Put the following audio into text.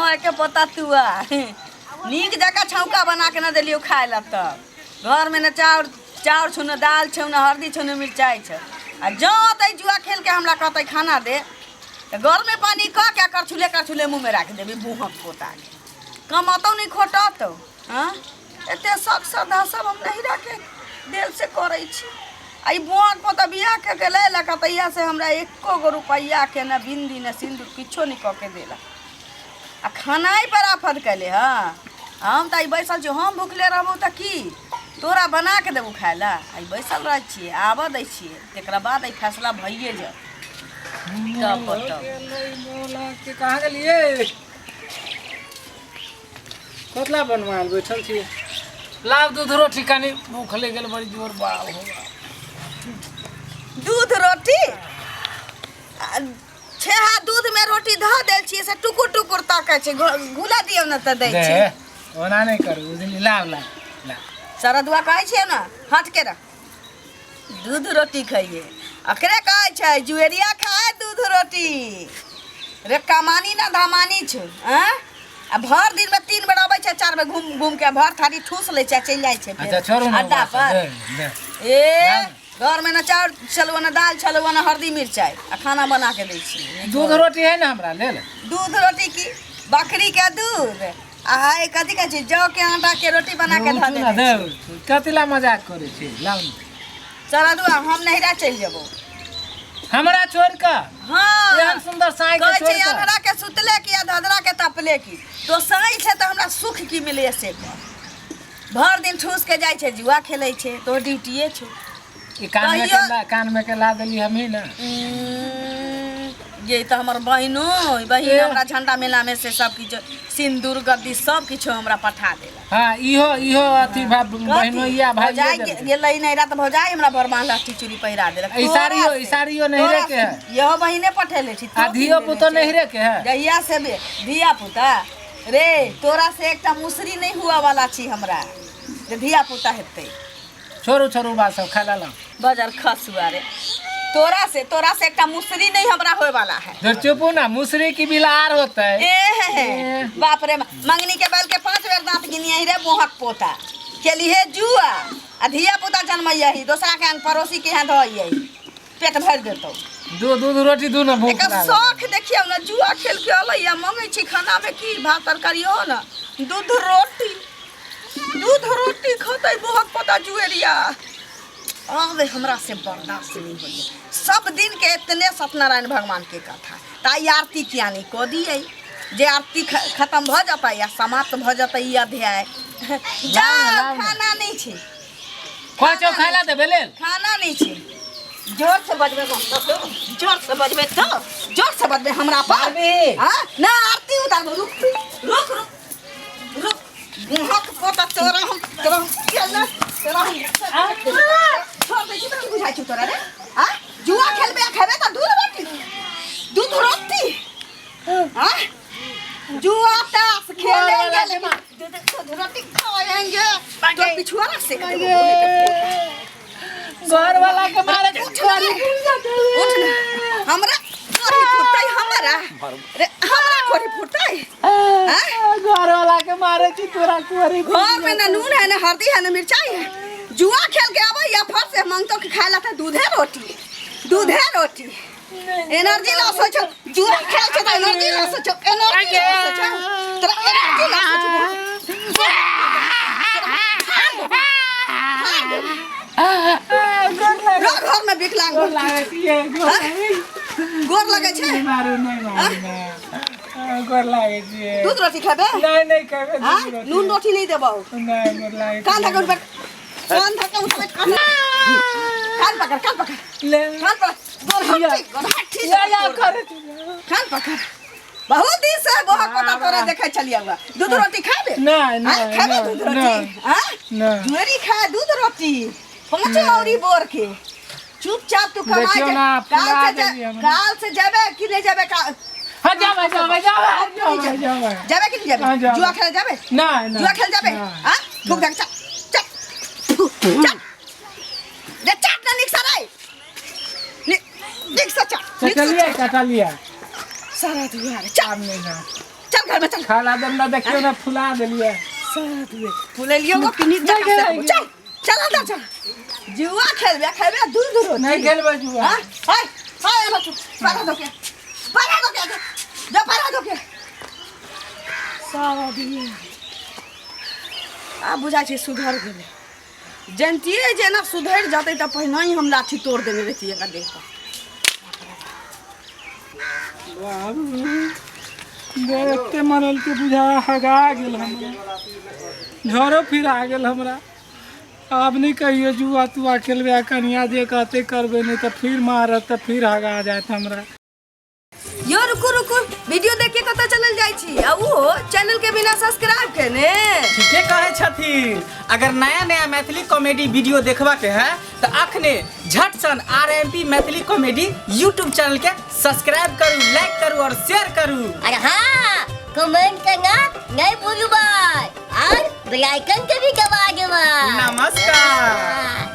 मोह के पता तुआ नीक जगह छौका बना के न दिलियो खाए ला तब घर में न चाउर छौ न दाल छौ न हल्दी छौ न मिरचाई छ आ जो तै जुआ खेल के हमरा कहतै खाना दे तो घर में पानी कह के करछुले मुँह में रख देबी बूहक पोता के कमतौ नहीं खोटतौ। हाँ एते शक श्रद्धा सब हम नहीं रखे दिल से करे छी। आई बुआक पोता बियाह के ले ला कतैया से हमरा एको गो रुपैया के न बिंदी न सिंदूर किछो नहीं क के देला आ खानाई पर आफत कैले। हाँ हम तो बैसल छी हम भूखले रहबो त की तोरा बना के देबू खाए ला आई बैसल रह छिए आबऽ दै छिए तेकरा बाद आई फैसला भइए जा तब बताओ के कहाँ गेलिए कतला बनवाल बैठल छी लाव दूध रोटी कानी भूख ले गेल बड़ी जोर बाप होगा दूध रोटी छेहा दूध में रोटी ध देल छी से टुकुर टुकुर ताकै छै घुला दियौ न त दै छी ओना नहीं करू बुझली लाव ला सरदुआ कहै छै न हट के रख दूध रोटी खाइए अकरे कहै छै जुएरिया खाए दूध रोटी रे कमानी ना धमानी छ। आ भर दिन में 3 बेर आबै छै 4 बेर घूम के भर थारी ठूस ले छै चल जाय छै अच्छा छोड़ू ना अड्डा पर ए घर में न चाउर चलवा न दाल चलवा न हल्दी मिरचाई आ खाना बना के दै छी। दूध रोटी है ना हमरा ले दूध रोटी की बकरी के दूध आ कथी कहै छै जौ के आटा के रोटी बना के ध दे कतिला मजाक करे छी लाउ सरदुआ हम नहिरा चल जेबो हमरा छोड़ के। हाँ एहन सुंदर साई के छोड़ के अनहरा के सुतले की धधरा के तपले की तो साई छै त हमरा सुख की मिले से भर दिन ठूस के जाय छै जुआ खेलै छै तो ड्यूटीए छै ई कान में के ला देली हम ही ना ये तो हमर बहिनो बहिन हमरा झंडा मेला में से सब किछ सिंदूर गद्दी सब किछ हमरा पठा देला। हां इहो अथी बहिनोइया भाई गेलै नै रात भौजाई हमरा बरमान लाठी चूड़ी पहिरा देलक ई साड़ियो नहीं रे के है यहो बहिने पठेले छी आ धियो पुतो नहीं रे के है जहिया से धिया पुता रे तोरा से एकटा मुसरी नहीं हुआ वाला छी हमरा जे धिया पुता हेतै छोरू बात सब खा ला बाजार खसुआ रे तोरा से एकटा मुसरी नहीं हमरा होय वाला है। जो चुपू ना मुसरी की बिलार होता है ए बाप रे मंगनी के बैल के 5 बेर दांत गिनिए रे मोहक पोता केली है जुआ आ धिया पुता जन्मैया ही दोसरा के पड़ोसी के यहाँ धइए पेट भर देतो दूध रोटी दू ना भूख लागल शौक देखियो ना जुआ खेल के अलैया मांगे छी खाना में की भात तरकारी हो ना दूध रोटी खतै मोहक पोता जुएरिया अरे हमरा से बर्दाश्त नहीं होइए सब दिन के इतने सत्यनारायण भगवान के कथा ताई आरती किया नहीं को दिए जे आरती खत्म भ जाता या समाप्त भ जाता ई अध्याय जा खाना नहीं छे कोचो खाइला दे बेले खाना नहीं छे जोर से बजबे तो जोर से बजबे हमरा पर हां ना आरती उतार रुक मोहक पोता तोरा हम छोड़ दे छी त बुझाइ छु तोरा रे हां जुआ खेलबे खेबे त दूध रोटी हां जुआ ताश खेलेंगे दूध रोटी खाएंगे तो पिछुआ से घर वाला के मारे छोरी उठ हमरा कोरी फुटै हमरा कोरी फुटै हां घर वाला के मारे छी तोरा कोरी घर में ना नून है ना हल्दी है ना मिर्चाई है जुआ खेल के आवे या फर से मांगतो के खाए ला त दूधे रोटी एनर्जी लॉस हो छ जुआ खेल छ त एनर्जी लॉस हो छ तेरा एनर्जी लॉस हो घर में विकलांग गोर लगे छे मारो नहीं गोर लागे छी दूध रोटी खाबे नहीं खाबे दूध रोटी नून रोटी नहीं देबो नहीं गोर लागे कान धका उठबे कान पकड़ ले कान पकड़ गोर हट या करे कान पकड़ बहुत दिन से बहुत पता तोरा देखे चलिया हुआ दूध रोटी खाबे नहीं खाबे दूध रोटी हां जुएरी खाए दूध रोटी पहुंचे औरी बोर के चुपचाप तू कमाए काल से जाबे कि नहीं जाबे हां जाबे कि नहीं जाबे जुआ खेल जाबे नहीं जुआ खेल जाबे हां ठोक दे चल दे चाट ना निक सराय निक सा चाट चलिए कटा लिया सारा दुआ चल नहीं ना चल चल घर में चल। खाला दम ना देखियो ना फुला देलिए। फुले लियो को पिनी चल चल अंदर चल। जुआ खेलबे दूर दूर नहीं खेलबे जुआ। हां हाय हाय बच्चू पारा दो के जा पारा दो के सारा दिन आ बुझा छै सुधर गेले। जनतिए जेना सुधर जाते त पहिने ही हम लाठी तोड़ देने रहती एका देह पर। देखते मरल के बुझा हगा गेल हमरा, झरो फिर आ गेल हमरा। अब नहीं कहियो जुआ तुआ खेलबे कनिया जे कहते करबे नहीं तो फिर मारत तो फिर हगा जात हमरा। यो रुकू रुकू वीडियो देख के कत चलल जाई छी आ वो चैनल के बिना सब्सक्राइब केने। ठीके कहे छथिन। अगर नया नया मैथिली कॉमेडी वीडियो देखबा के है तो अखने झट सन RMP Maithili comedy YouTube channel के सब्सक्राइब करू, लाइक करू और शेयर करू। अरे हाँ, कमेंट करना नहीं भूलू भाई और बेल आइकन के भी दबा दो भाई। नमस्कार।